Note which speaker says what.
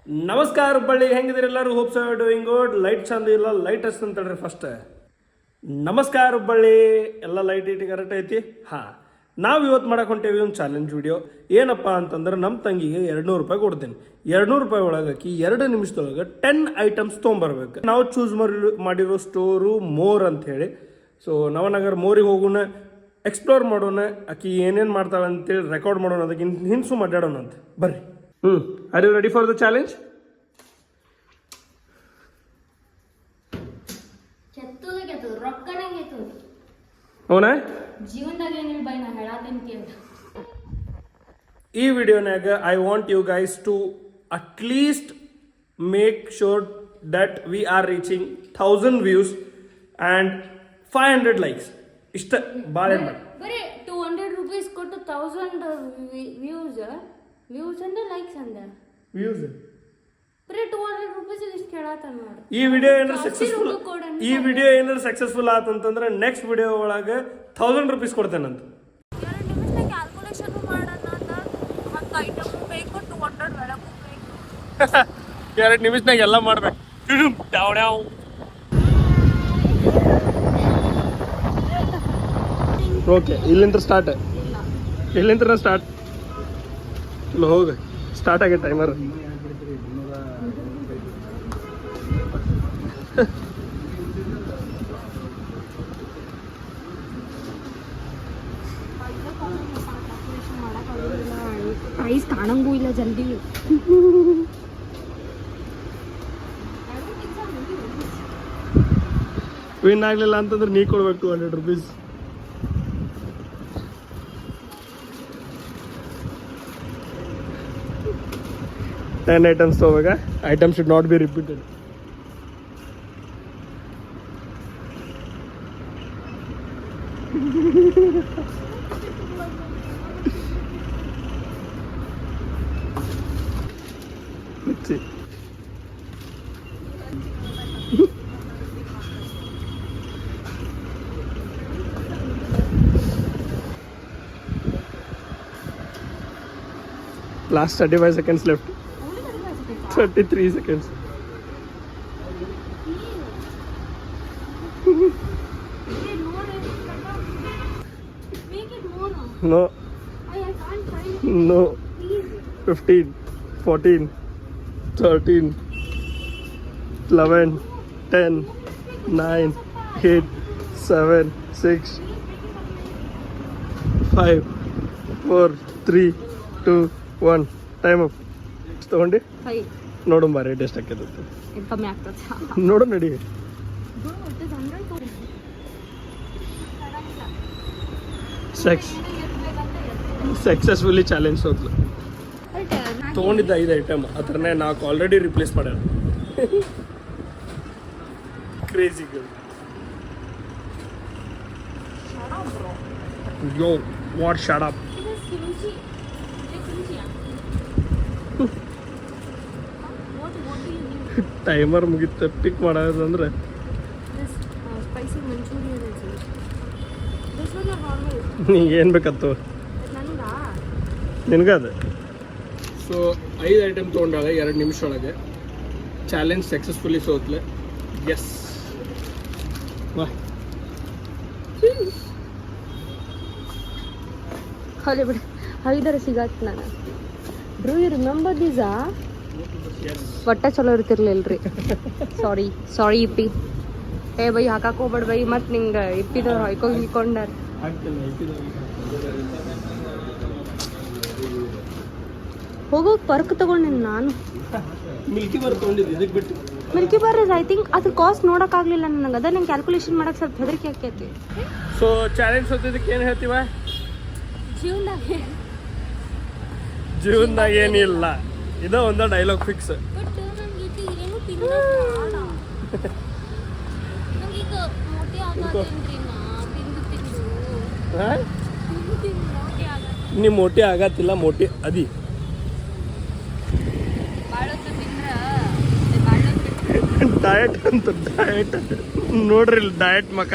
Speaker 1: ನಮಸ್ಕಾರ ಹುಬ್ಬಳ್ಳಿ, ಹೆಂಗಿದಿರಿ ಎಲ್ಲರೂ? Hopes are doing good. Light ಚಂದ ಇಲ್ಲ, ಲೈಟ್ ಹಚ್ಚ ಅಂತೇಳ್ರಿ ಫಸ್ಟ್. ನಮಸ್ಕಾರ ಹುಬ್ಬಳ್ಳಿ, ಎಲ್ಲ ಲೈಟ್ ಇಟ್ಟು ಕರೆಕ್ಟ್ ಐತಿ. ಹಾಂ, ನಾವು ಇವತ್ತು ಮಾಡಕ್ಕೆ ಹೊಂಟೇವಿ ಒಂದು ಚಾಲೆಂಜ್ ವಿಡಿಯೋ. ಏನಪ್ಪ ಅಂತಂದ್ರೆ ನಮ್ಮ ತಂಗಿಗೆ 200 ರೂಪಾಯಿ ಕೊಡ್ತೀನಿ. 200 ರೂಪಾಯಿ ಒಳಗೆ 2 ನಿಮಿಷದೊಳಗೆ 10 ಐಟಮ್ಸ್ ತೊಗೊಂಬರ್ಬೇಕು. ನಾವು ಚೂಸ್ ಮಾಡಿರೋ ಸ್ಟೋರು ಮೋರ್ ಅಂತ ಹೇಳಿ. ಸೊ ನವನಗರ ಮೋರಿಗೆ ಹೋಗೋಣ, ಎಕ್ಸ್ಪ್ಲೋರ್ ಮಾಡೋಣ, ಆಕಿ ಏನೇನು ಮಾಡ್ತಾಳೆ ಅಂತೇಳಿ ರೆಕಾರ್ಡ್ ಮಾಡೋಣ, ಅದಕ್ಕೆ ಹಿಂಸು ಮಾತಾಡೋಣ ಅಂತ. ಬರ್ರಿ. Are you ready for the challenge? ಅವನ ಈ ವಿಡಿಯೋನಾಗ I want you guys to at least make sure that we are reaching 1000 views and 500 likes. ಇಷ್ಟ ಭಾಳ
Speaker 2: ಬರೀ 200 ರೂಪೀಸ್ ಕೊಟ್ಟು 1000 ವ್ಯೂಸ್ ಅಂದ ಲೈಕ್ಸ್ ಅಂದ
Speaker 1: ವ್ಯೂಸ್
Speaker 2: ಬರೀ 200 ರೂಪೀಸ್ ಇಷ್ಟು ಕೇಳತ್ತಾನ ನೋಡಿ.
Speaker 1: ಈ ವಿಡಿಯೋ ಏನಾದ್ರು ಸಕ್ಸಸ್ಫುಲ್ ಆತಂತಂದ್ರೆ ನೆಕ್ಸ್ಟ್ ವಿಡಿಯೋ ಒಳಗೆ 1000 ರೂಪೀಸ್ ಕೊಡ್ತೇನಂತ.
Speaker 2: 2 ನಿಮಿಷದಾಗ ಕ್ಯಾಲ್ಕುಲೇಷನ್ ಮಾಡೋಣ ಅಂತ 10 ಐಟಮ್ ಬೇಕು, 200 ಬೇಕು.
Speaker 1: 2 ನಿಮಿಷನಾಗ ಎಲ್ಲ ಮಾಡ್ಬೇಕು. ಓಕೆ, ಇಲ್ಲಿಂದ ಸ್ಟಾರ್ಟ್. ಇಲ್ಲ ಹೋಗ, ಸ್ಟಾರ್ಟ್ ಆಗೈತೆ ಟೈಮರ್.
Speaker 2: ಪ್ರೈಸ್ ಕಾಣಂಗೂ ಇಲ್ಲ ಜಲ್ದಿ.
Speaker 1: ವಿನ್ ಆಗ್ಲಿಲ್ಲ ಅಂತಂದ್ರೆ ನೀ ಕೊಡ್ಬೇಕು 200 ರೂಪೀಸ್. Ten items ಹೋಗ. Items should not be repeated. Let's see. Last 35 seconds left. 33 seconds. No. No. 15, 14, 13, 11, 10, 9, 8, 7, 6, 5, 4, 3, 2, 1. Time up. ತಗೊಂಡು ನೋಡು ಬಾ, ರೇಟ್ ಎಷ್ಟು ಆಕೈತೆ
Speaker 2: ಕಮ್ಮಿ ಆಗ್ತದೆ.
Speaker 1: ನೋಡು ನಡಿ. ಸಕ್ಸಸ್ಫುಲಿ ಚಾಲೆಂಜ್ ಹೋಗ್ಲು. ತೊಗೊಂಡಿದ್ದ 5 ಐಟಮ್ ಅದನ್ನೇ ನಾಲ್ಕು ಆಲ್ರೆಡಿ ರಿಪ್ಲೇಸ್ ಮಾಡ್ಯಾರ. Crazy girl. Yo what shut up. Timer ಮುಗಿತ ಪಿಕ್ ಮಾಡೋದಂದ್ರೆ ನೀ ಏನು ಬೇಕತ್ತು ನಿನಗದು. ಸೊ 5 ಐಟಮ್ ತೊಗೊಂಡಾಗ 2 ನಿಮಿಷ ಒಳಗೆ. Challenge successfully ಸೋತ್ಲೆ. ಎಸ್, ವಾ.
Speaker 2: ಹೊಲಿ ಬಿಡಿ, 5 ಸಿಗತ್ತೆ ನಾನು. Drew you remember ದೀಸಾ? ಒಟ್ಟ ಚಲೋ ಇರ್ತಿರ್ಲಿಲ್ರಿ. ಸಾರಿ ಇಪ್ಪಿ. ಏ ಬೈ ಹಾಕಕ್ಕೆ ಹೋಗ್ಬೇಡ ಬೈ, ಮತ್ತು ನಿಂಗೆ ಇಪ್ಪಿದವ್ರು ಹೊಯ್ಕೊಂಡ್ಯಾರ. ಹೋಗೋಗಿ ಪರ್ಕ್ ತಗೊಂಡಿನಿ ನಾನು.
Speaker 1: ಮಿಲ್ಕಿ ಬಾರ್ ತೊಗೊಂಡಿದ್ದು ಇದಕ್ಕೆ ಬಿಟ್ಟು.
Speaker 2: Milky bar is I think ಅದ್ರ ಕಾಸ್ಟ್ ನೋಡೋಕ್ಕಾಗಲಿಲ್ಲ ನನಗೆ. ಅದ ನಂಗೆ ಕ್ಯಾಲ್ಕುಲೇಷನ್ ಮಾಡಕ್ಕೆ ಸ್ವಲ್ಪ ಹೆದರಿಕೆ ಆಕೈತಿ.
Speaker 1: ಸೊ ಚಾಲೆಂಜ್ ಸೋತಿದ್ದಕ್ಕೆ ಏನು ಹೇಳ್ತೀವ? ಜೀವನದಾಗ ಏನಿಲ್ಲ, ಇದು ಒಂದು ಡೈಲಾಗ್ ಫಿಕ್ಸ್. ನೀ ಮೋಟಿ ಆಗತ್ತಿಲ್ಲ, ಮೋಟಿ ಅದಿ. ಡಯಟ್ ಅಂತ ಡಯಟ್ ನೋಡ್ರಿ, ಡಯಟ್ ಮಕ.